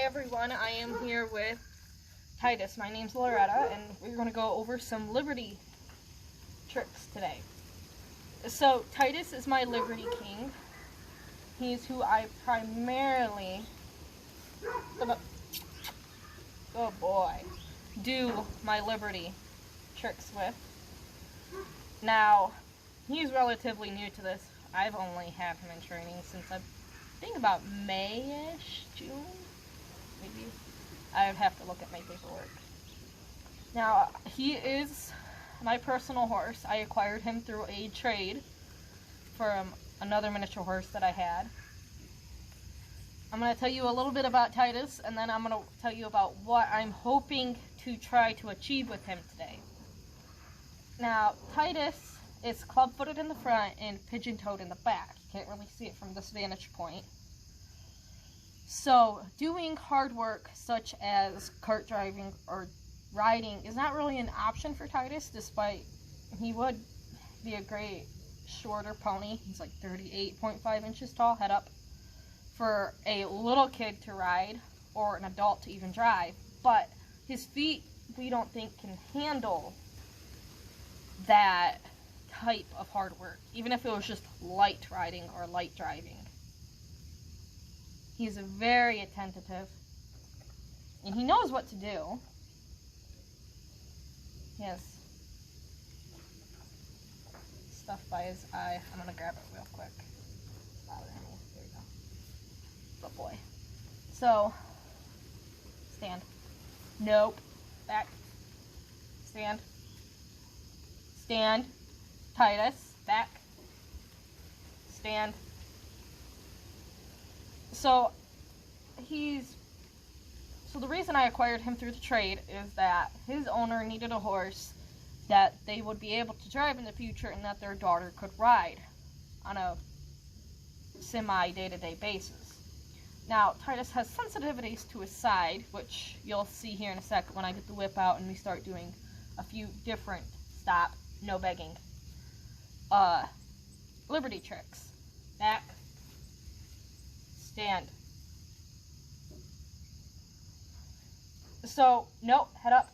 Hi everyone, I am here with Titus. My name's Loretta, and we're going to go over some Liberty tricks today. So, Titus is my Liberty King. He's who I primarily, oh boy, do my Liberty tricks with. Now, he's relatively new to this. I've only had him in training since I think about May-ish, June, maybe. I would have to look at my paperwork. Now, he is my personal horse. I acquired him through a trade from another miniature horse that I had. I'm going to tell you a little bit about Titus, and then I'm going to tell you about what I'm hoping to try to achieve with him today. Now, Titus is club-footed in the front and pigeon-toed in the back. You can't really see it from this vantage point. So, doing hard work such as cart driving or riding is not really an option for Titus, despite he would be a great shorter pony. He's like 38.5 inches tall, head up, for a little kid to ride or an adult to even drive. But his feet, we don't think, can handle that type of hard work, even if it was just light riding or light driving. He's very attentive, and he knows what to do. He has stuff by his eye. I'm gonna grab it real quick. It's bothering me. There we go. Good boy. So, stand. Nope. Back. Stand. Stand. Titus. Back. Stand. So the reason I acquired him through the trade is that his owner needed a horse that they would be able to drive in the future and that their daughter could ride on a semi-day-to-day basis. Now, Titus has sensitivities to his side, which you'll see here in a second when I get the whip out and we start doing a few different stop, no begging, Liberty tricks. Back. Stand. So, nope, head up.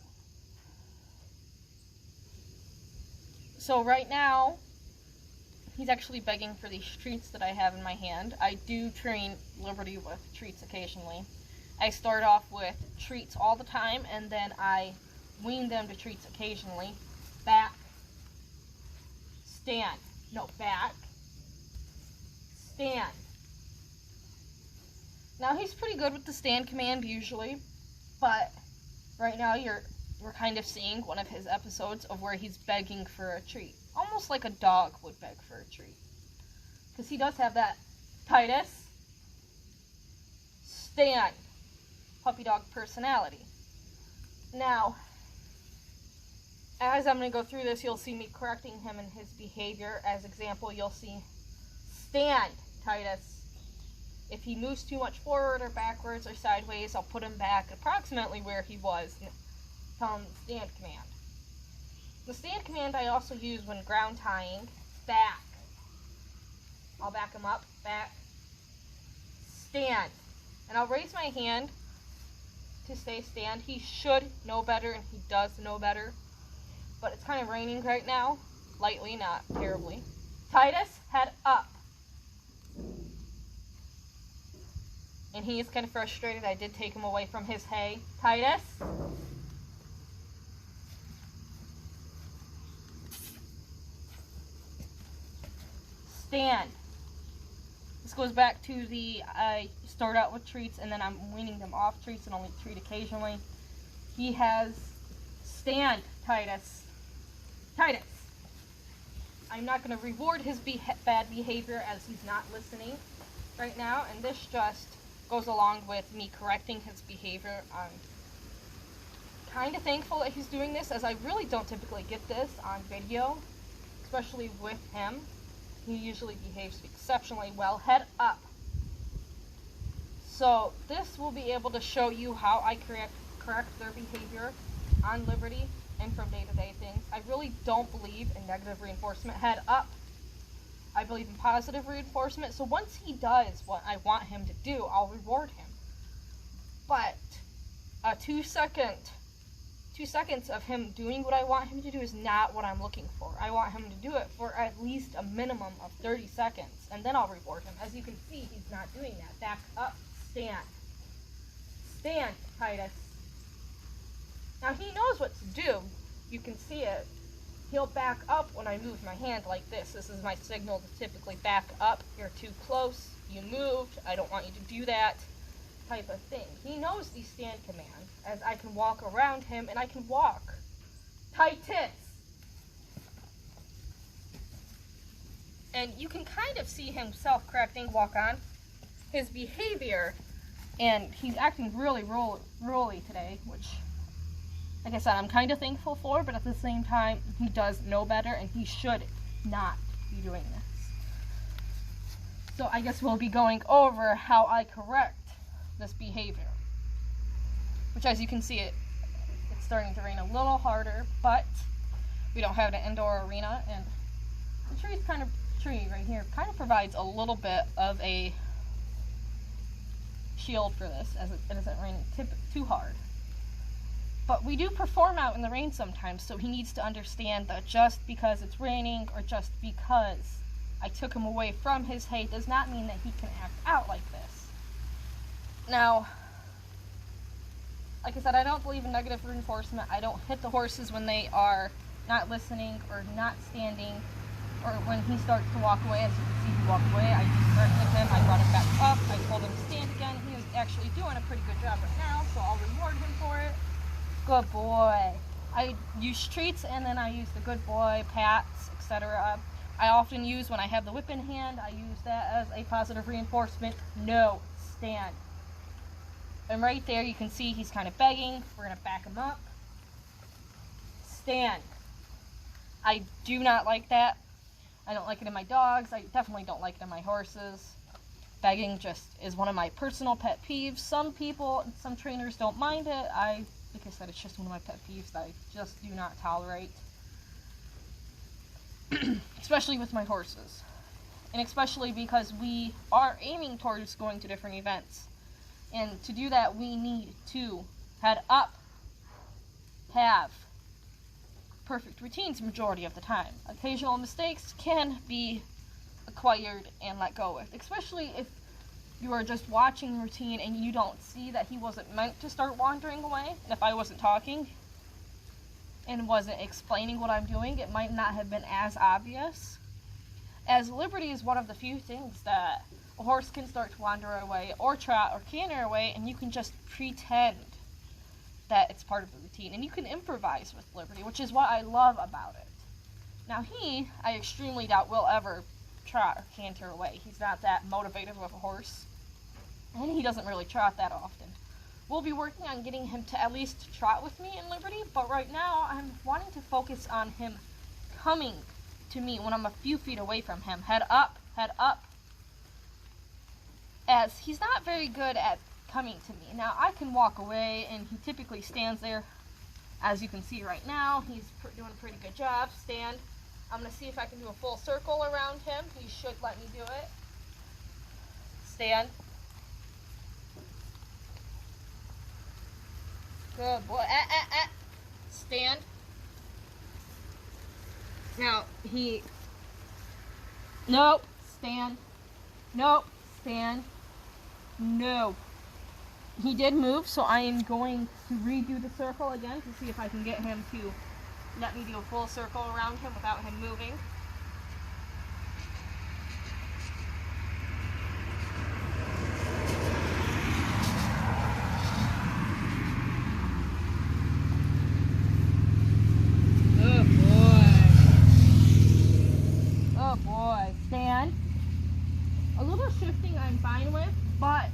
So right now, he's actually begging for these treats that I have in my hand. I do train Liberty with treats occasionally. I start off with treats all the time, and then I wean them to treats occasionally. Back. Stand. No, back. Stand. Now, he's pretty good with the stand command usually, but right now we're kind of seeing one of his episodes of where he's begging for a treat. Almost like a dog would beg for a treat. Because he does have that Titus, stand, puppy dog personality. Now, as I'm going to go through this, you'll see me correcting him in his behavior. As example, you'll see, stand, Titus. If he moves too much forward or backwards or sideways, I'll put him back approximately where he was and tell him the stand command. The stand command I also use when ground tying. Back. I'll back him up. Back. Stand. And I'll raise my hand to say stand. He should know better, and he does know better. But it's kind of raining right now. Lightly, not terribly. Titus, head up. And he is kind of frustrated. I did take him away from his hay. Titus. Stand. This goes back to the, I start out with treats and then I'm weaning them off treats and only treat occasionally. He has, stand, Titus. Titus. I'm not going to reward his bad behavior as he's not listening right now, and this just goes along with me correcting his behavior. I'm kind of thankful that he's doing this, as I really don't typically get this on video, especially with him. He usually behaves exceptionally well. Head up. So this will be able to show you how I correct their behavior on Liberty and from day-to-day things. I really don't believe in negative reinforcement. Head up. I believe in positive reinforcement. So once he does what I want him to do, I'll reward him. But a 2 seconds of him doing what I want him to do is not what I'm looking for. I want him to do it for at least a minimum of 30 seconds, and then I'll reward him. As you can see, he's not doing that. Back up, stand. Stand, Titus. Now he knows what to do. You can see it. He'll back up when I move my hand like this. This is my signal to typically back up. You're too close. You moved. I don't want you to do that. Type of thing. He knows the stand command, as I can walk around him and I can walk. Titus! And you can kind of see him self-correcting, walk on. His behavior, and he's acting really rolly today, which, like I said, I'm kind of thankful for, but at the same time, he does know better and he should not be doing this. So I guess we'll be going over how I correct this behavior, which, as you can see, it's starting to rain a little harder, but we don't have an indoor arena, and the tree right here kind of provides a little bit of a shield for this, as it isn't raining too hard. But we do perform out in the rain sometimes, so he needs to understand that just because it's raining or just because I took him away from his hay does not mean that he can act out like this. Now, like I said, I don't believe in negative reinforcement. I don't hit the horses when they are not listening or not standing, or when he starts to walk away. As you can see, he walked away. I just corrected him. I brought him back up. I told him to stand again. He was actually doing a pretty good job right now, so I'll reward him for it. Good boy. I use treats, and then I use the good boy, pats, etc. I often use, when I have the whip in hand, I use that as a positive reinforcement. No, stand. And right there, you can see he's kind of begging. We're going to back him up. Stand. I do not like that. I don't like it in my dogs. I definitely don't like it in my horses. Begging just is one of my personal pet peeves. Some people, some trainers don't mind it. Like I said, it's just one of my pet peeves that I just do not tolerate. Especially with my horses. And especially because we are aiming towards going to different events. And to do that, we need to head up, have perfect routines majority of the time. Occasional mistakes can be acquired and let go with, especially if you are just watching routine and you don't see that he wasn't meant to start wandering away. And if I wasn't talking and wasn't explaining what I'm doing, it might not have been as obvious. As liberty is one of the few things that a horse can start to wander away or trot or canter away, and you can just pretend that it's part of the routine, and you can improvise with liberty, which is what I love about it. Now I extremely doubt will ever trot or canter away. He's not that motivated with a horse, and he doesn't really trot that often. We'll be working on getting him to at least trot with me in liberty, but right now I'm wanting to focus on him coming to me when I'm a few feet away from him. Head up, as he's not very good at coming to me. Now, I can walk away, and he typically stands there. As you can see right now, he's doing a pretty good job. Stand. I'm going to see if I can do a full circle around him. He should let me do it. Stand. Good boy. Stand. Now, nope. Stand. Nope. Stand. No. He did move, so I am going to redo the circle again to see if I can get him to let me do a full circle around him without him moving. Oh boy. Stand. A little shifting I'm fine with, but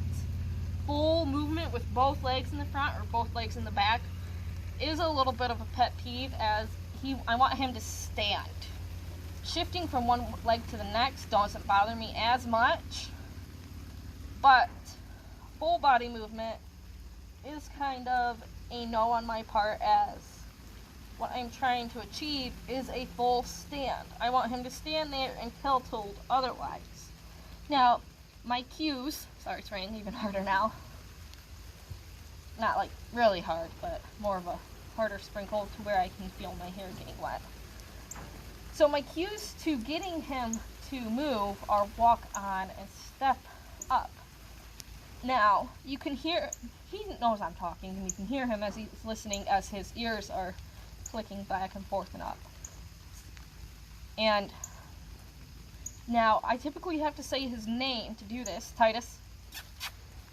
full movement with both legs in the front or both legs in the back is a little bit of a pet peeve, as I want him to stand. Shifting from one leg to the next doesn't bother me as much, but full body movement is kind of a no on my part, as what I'm trying to achieve is a full stand. I want him to stand there until told otherwise. Now, my cues, sorry, it's raining even harder now. not like really hard, but more of a harder sprinkle to where I can feel my hair getting wet. So my cues to getting him to move are walk on and step up. Now, you can hear, he knows I'm talking, and you can hear him as he's listening, as his ears are clicking back and forth and up. And now, I typically have to say his name to do this. Titus,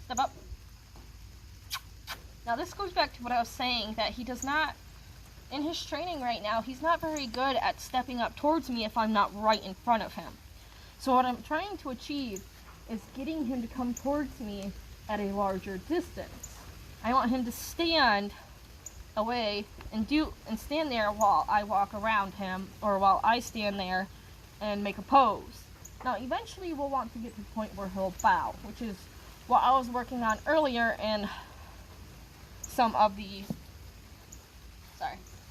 step up. Now, this goes back to what I was saying, that he does not, in his training right now, he's not very good at stepping up towards me if I'm not right in front of him. So what I'm trying to achieve is getting him to come towards me at a larger distance. I want him to stand away and stand there while I walk around him, or while I stand there and make a pose. Now, eventually we'll want to get to the point where he'll bow, which is what I was working on earlier in some of the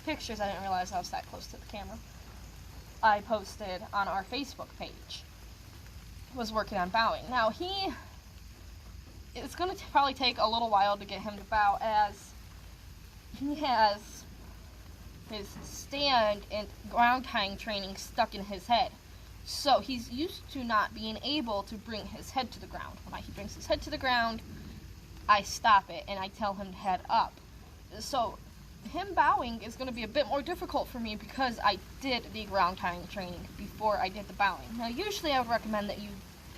pictures. I didn't realize I was that close to the camera. I posted on our Facebook page. Was working on bowing. Now, it's going to probably take a little while to get him to bow, as he has his stand and ground tying training stuck in his head. So he's used to not being able to bring his head to the ground. When he brings his head to the ground, I stop it and I tell him to head up. So him bowing is going to be a bit more difficult for me because I did the ground tying training before I did the bowing. Now, usually I would recommend that you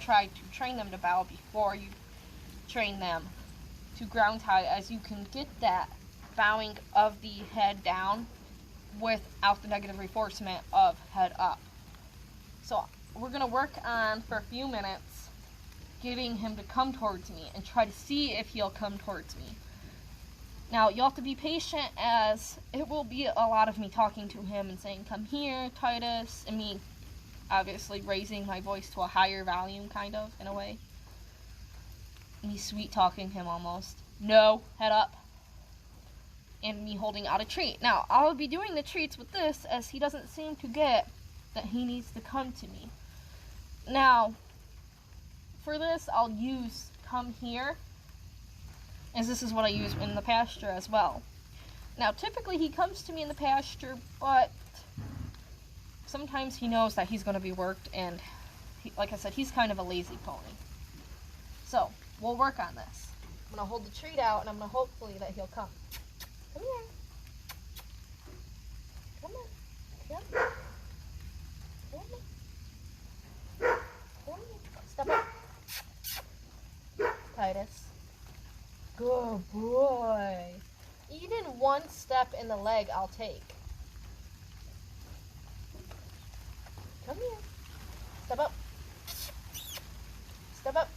try to train them to bow before you train them to ground tie, as you can get that bowing of the head down without the negative reinforcement of head up. So we're going to work on, for a few minutes, getting him to come towards me and try to see if he'll come towards me. Now, you'll have to be patient, as it will be a lot of me talking to him and saying, "Come here, Titus," and me obviously raising my voice to a higher volume, kind of, in a way. Me sweet-talking him almost. "No, head up." And me holding out a treat. Now, I'll be doing the treats with this, as he doesn't seem to get that he needs to come to me. Now, for this, I'll use "come here," as this is what I use in the pasture as well. Now, typically he comes to me in the pasture, but sometimes he knows that he's going to be worked, and like I said, he's kind of a lazy pony. So, we'll work on this. I'm going to hold the treat out, and I'm going to hopefully that he'll come. Come here. Come on. Come on. Come on. Come on. Step up. Titus. Good boy. Even one step in the leg I'll take. Come here. Step up. Step up.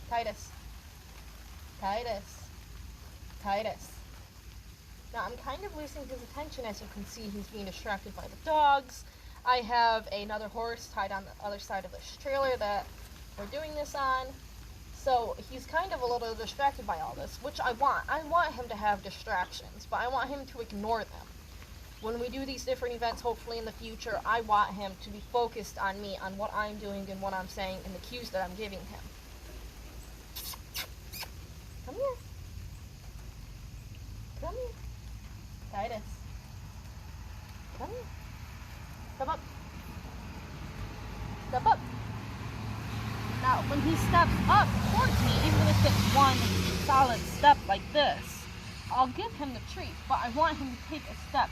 Titus. Titus. Titus. Now, I'm kind of losing his attention. As you can see, he's being distracted by the dogs. I have another horse tied on the other side of this trailer that we're doing this on. So he's kind of a little distracted by all this, which I want. I want him to have distractions, but I want him to ignore them. When we do these different events, hopefully in the future, I want him to be focused on me, on what I'm doing and what I'm saying and the cues that I'm giving him. Come here. Come here. Titus. Come here. Step up. Step up. Now, when he steps up towards me, even if it's one solid step like this, I'll give him the treat, but I want him to take a step,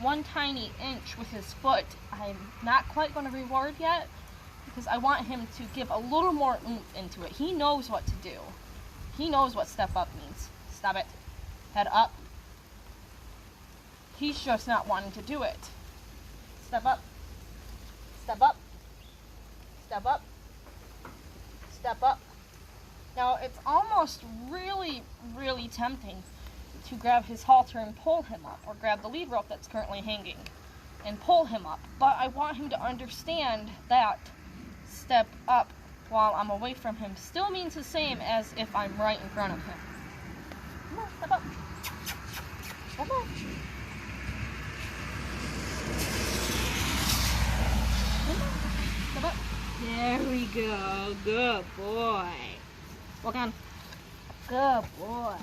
one tiny inch with his foot. I'm not quite going to reward yet, because I want him to give a little more oomph into it. He knows what to do. He knows what step up means. Stop it. Head up. He's just not wanting to do it. Step up. Step up. Step up. Step up. Now, it's almost really, really tempting to grab his halter and pull him up, or grab the lead rope that's currently hanging and pull him up. But I want him to understand that step up while I'm away from him still means the same as if I'm right in front of him. Come on, step up. Step up. Come on, step up. There we go. Good boy. Walk on. Good boy.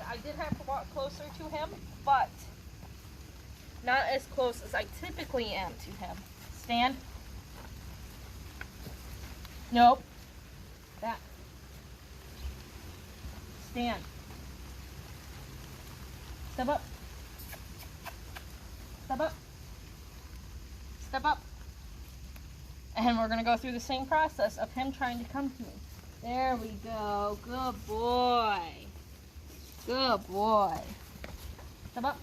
I did have to walk closer to him, but not as close as I typically am to him. Stand. Nope. Back. Stand. Step up. Step up. Step up. And we're going to go through the same process of him trying to come to me. There we go. Good boy. Good boy. Step up.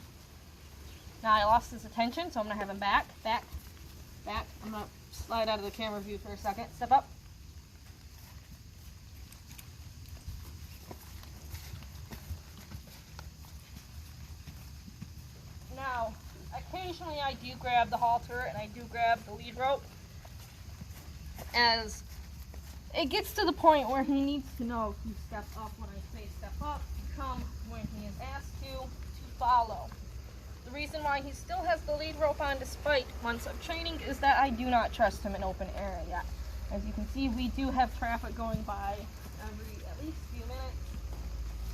Now I lost his attention, so I'm going to have him back, back, back. I'm going to slide out of the camera view for a second. Step up. Now, occasionally I do grab the halter and I do grab the lead rope, as it gets to the point where he needs to know to step up when I say step up, to come when he is asked to follow. The reason why he still has the lead rope on despite months of training is that I do not trust him in open area. As you can see, we do have traffic going by every at least few minutes.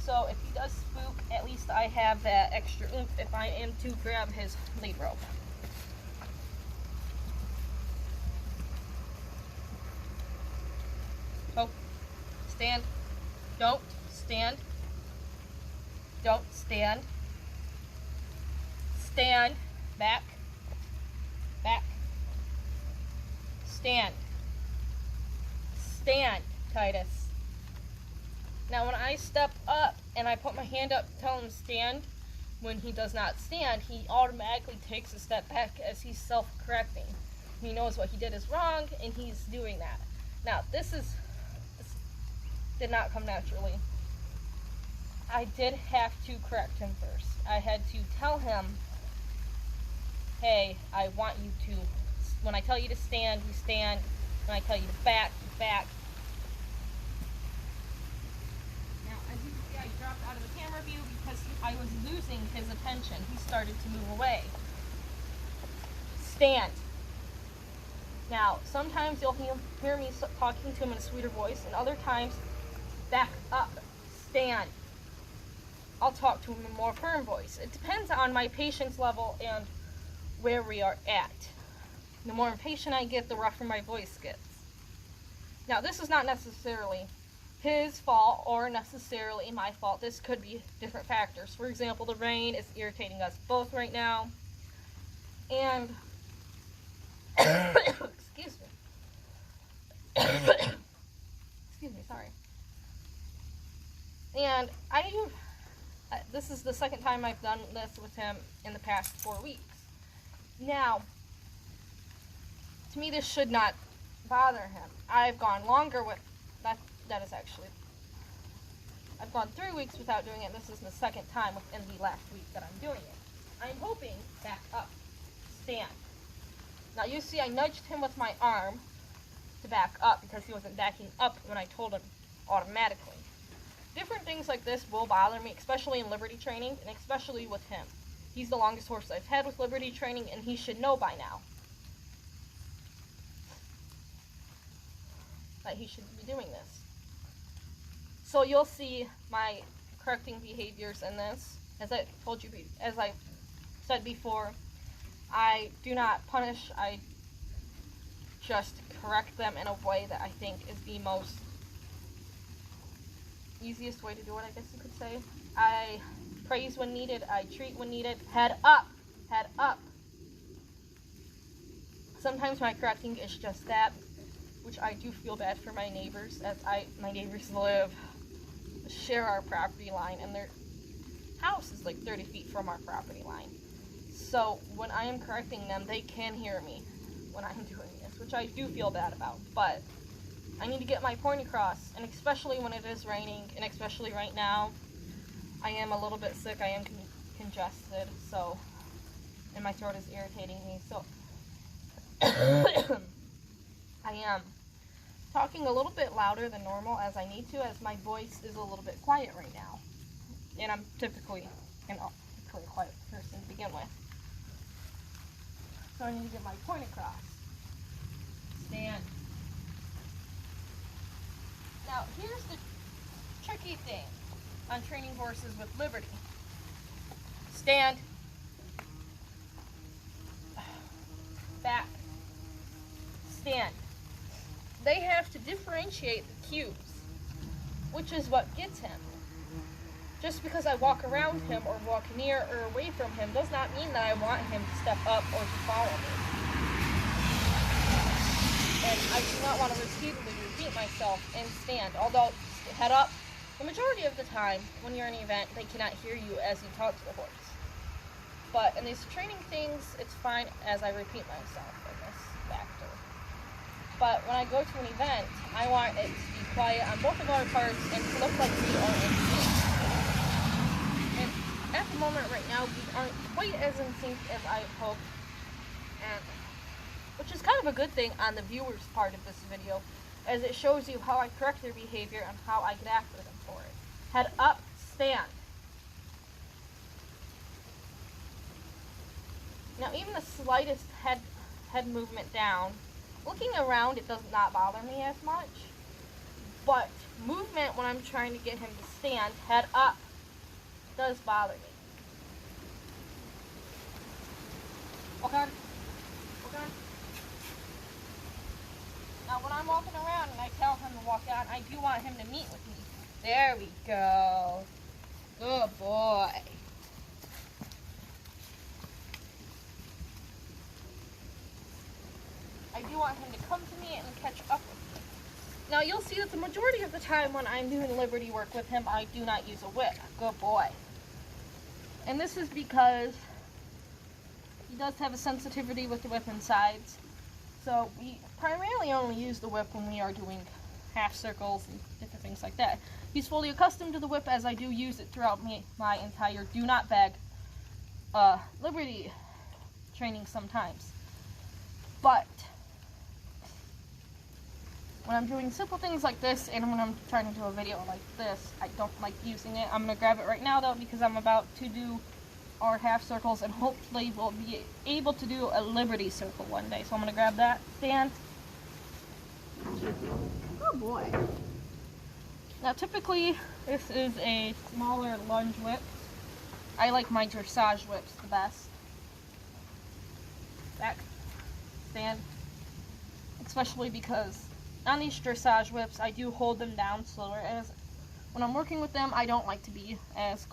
So if he does spook, at least I have that extra oomph if I am to grab his lead rope. Oh, stand. Don't stand. Don't stand. Stand. Back. Back. Stand. Stand, Titus. Now when I step up and I put my hand up to tell him to stand, when he does not stand, he automatically takes a step back as he's self-correcting. He knows what he did is wrong and he's doing that. Now this did not come naturally. I did have to correct him first. I had to tell him, hey, I want you to, when I tell you to stand, you stand. When I tell you to back, you back. Now, as you can see, I dropped out of the camera view because I was losing his attention. He started to move away. Stand. Now, sometimes you'll hear me talking to him in a sweeter voice, and other times, back up, stand. I'll talk to him in a more firm voice. It depends on my patience level and where we are at. The more impatient I get, the rougher my voice gets. Now, this is not necessarily his fault or necessarily my fault. This could be different factors. For example, the rain is irritating us both right now. And, excuse me. Excuse me, sorry. And this is the second time I've done this with him in the past 4 weeks. Now, to me, this should not bother him. I've gone longer with that. I've gone 3 weeks without doing it. This is the second time within the last week that I'm doing it. I'm hoping back up, stand. Now you see, I nudged him with my arm to back up because he wasn't backing up when I told him automatically. Different things like this will bother me, especially in Liberty training, and especially with him. He's the longest horse I've had with Liberty training, and he should know by now that he should be doing this. So you'll see my correcting behaviors in this. As I told you, as I said before, I do not punish, I just correct them in a way that I think is the most easiest way to do it, I guess you could say. I praise when needed, I treat when needed. Head up, head up. Sometimes my correcting is just that, which I do feel bad for my neighbors, as my neighbors share our property line, and their house is like 30 feet from our property line. So when I am correcting them, they can hear me when I'm doing this, which I do feel bad about, but I need to get my point across, and especially when it is raining, and especially right now, I am a little bit sick, I am congested, so, and my throat is irritating me, so I am talking a little bit louder than normal as I need to, as my voice is a little bit quiet right now, and I'm typically a quiet person to begin with, so I need to get my point across. Stand. Now, here's the tricky thing. on training horses with liberty. Stand. Back. Stand. They have to differentiate the cues, which is what gets him. Just because I walk around him or walk near or away from him does not mean that I want him to step up or to follow me. And I do not want to repeatedly repeat myself and stand. Although, head up, the majority of the time when you're in an event, they cannot hear you as you talk to the horse. But in these training things, it's fine as I repeat myself in this factor. But when I go to an event, I want it to be quiet on both of our parts and to look like we are in sync. And at the moment right now, we aren't quite as in sync as I hoped, and which is kind of a good thing on the viewer's part of this video, as it shows you how I correct their behavior and how I get after them for it. Head up, stand. Now even the slightest head movement down, looking around, it does not bother me as much. But movement when I'm trying to get him to stand, head up, does bother me. Walk on. Walk on. Now when I'm walking around and I tell him to walk on, I do want him to meet with me. There we go. Good boy. I do want him to come to me and catch up with me. Now you'll see that the majority of the time when I'm doing liberty work with him, I do not use a whip. Good boy. And this is because he does have a sensitivity with the whip and sides. So we primarily only use the whip when we are doing half circles and different things like that. He's fully accustomed to the whip as I do use it throughout my entire do not bag liberty training sometimes. But when I'm doing simple things like this and when I'm trying to do a video like this, I don't like using it. I'm going to grab it right now though because I'm about to do our half circles and hopefully we'll be able to do a liberty circle one day. So I'm going to grab that, stand. Oh boy. Now typically this is a smaller lunge whip. I like my dressage whips the best. Back, stand. Especially because on these dressage whips I do hold them down slower, as when I'm working with them I don't like to be as